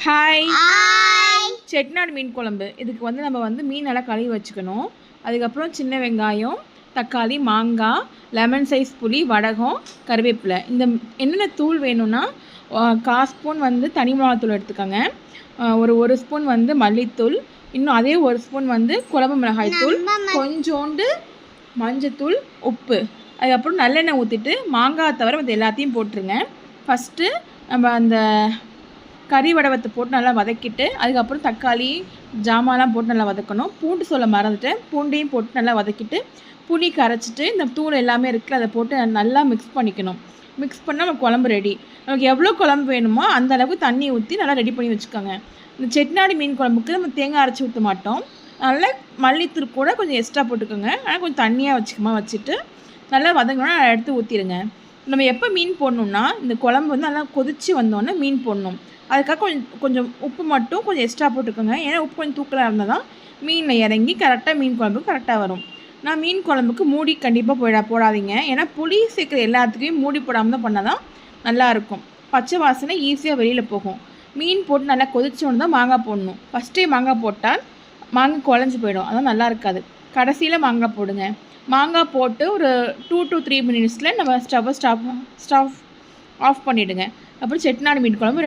Hi. Hi. Chettinad மீன் குழம்பு. இதுக்கு வந்து நம்ம வந்து மீன் நல்லா கழுவி வச்சுக்கணும். அதுக்கப்புறம் சின்ன வெங்காயம், தக்காளி, மாங்காய், லெமன் சைஸ் புளி, வடகம், கருவேப்பிலை. இந்த என்னென்ன தூள் வேணும்னா 1/4 ஸ்பூன் வந்து தனி மிளகாத்தூள் எடுத்துக்கோங்க. ஒரு ஸ்பூன் வந்து மல்லித்தூள், இன்னும் அதே 1 ஸ்பூன் வந்து குழம்பு மிளகாய் தூள், கொஞ்சோண்டு மஞ்சத்தூள், உப்பு. அதுக்கப்புறம் நல்லெண்ணெய் ஊற்றிட்டு மாங்காய் தவிர அது எல்லாத்தையும் போட்டுருங்க. ஃபஸ்ட்டு நம்ம அந்த கறி வடவத்தை போட்டு நல்லா வதக்கிட்டு அதுக்கப்புறம் தக்காளி ஜாமான்லாம் போட்டு நல்லா வதக்கணும். பூண்டு சொல்ல மறந்துட்டேன். பூண்டையும் போட்டு நல்லா வதக்கிட்டு புளி கரைச்சிட்டு இந்த தூள் எல்லாமே இருக்குல்ல அதை போட்டு நல்லா மிக்ஸ் பண்ணிக்கணும். மிக்ஸ் பண்ணால் நம்ம குழம்பு ரெடி. நமக்கு எவ்வளோ குழம்பு வேணுமோ அந்த அளவுக்கு தண்ணி ஊற்றி நல்லா ரெடி பண்ணி வச்சுக்கோங்க. இந்த செட்டிநாடு மீன் குழம்புக்கு நம்ம தேங்காய் அரைச்சி ஊற்ற மாட்டோம். நல்லா மல்லித்தூள் கூட கொஞ்சம் எக்ஸ்ட்ரா போட்டுக்கோங்க. ஆனால் கொஞ்சம் தண்ணியாக வச்சுட்டு நல்லா வதங்கணும்னா எடுத்து ஊற்றிடுங்க. நம்ம எப்போ மீன் போடணுன்னா இந்த குழம்பு வந்து நல்லா கொதித்து வந்தோடனே மீன் போடணும். அதுக்காக கொஞ்சம் உப்பு மட்டும் கொஞ்சம் எக்ஸ்ட்ரா போட்டுக்கோங்க. ஏன்னா உப்பு கொஞ்சம் தூக்கலாக இருந்தால் தான் மீனில் இறங்கி கரெக்டாக மீன் குழம்பு கரெக்டாக வரும். நான் மீன் குழம்புக்கு மூடி கண்டிப்பாக போடாதீங்க. ஏன்னா புளி சேர்க்குற எல்லாத்துக்கும் மூடி போடாமல் தான் பண்ணால் தான் நல்லாயிருக்கும். பச்சை வாசனை ஈஸியாக வெளியில் போகும். மீன் போட்டு நல்லா கொதிச்சோன்னு தான் மாங்காய் போடணும். ஃபஸ்ட்டே மாங்காய் போட்டால் மாங்காய் குழஞ்சி போயிடும், அதான் நல்லா இருக்காது. கடைசியில் மாங்காய் போடுங்க. மாங்காய் போட்டு ஒரு 2 to 3 மினிட்ஸில் நம்ம ஸ்டவ் ஆஃப் பண்ணிவிடுங்க. அப்புறம் செட்டிநாடு மீன் குழம்பு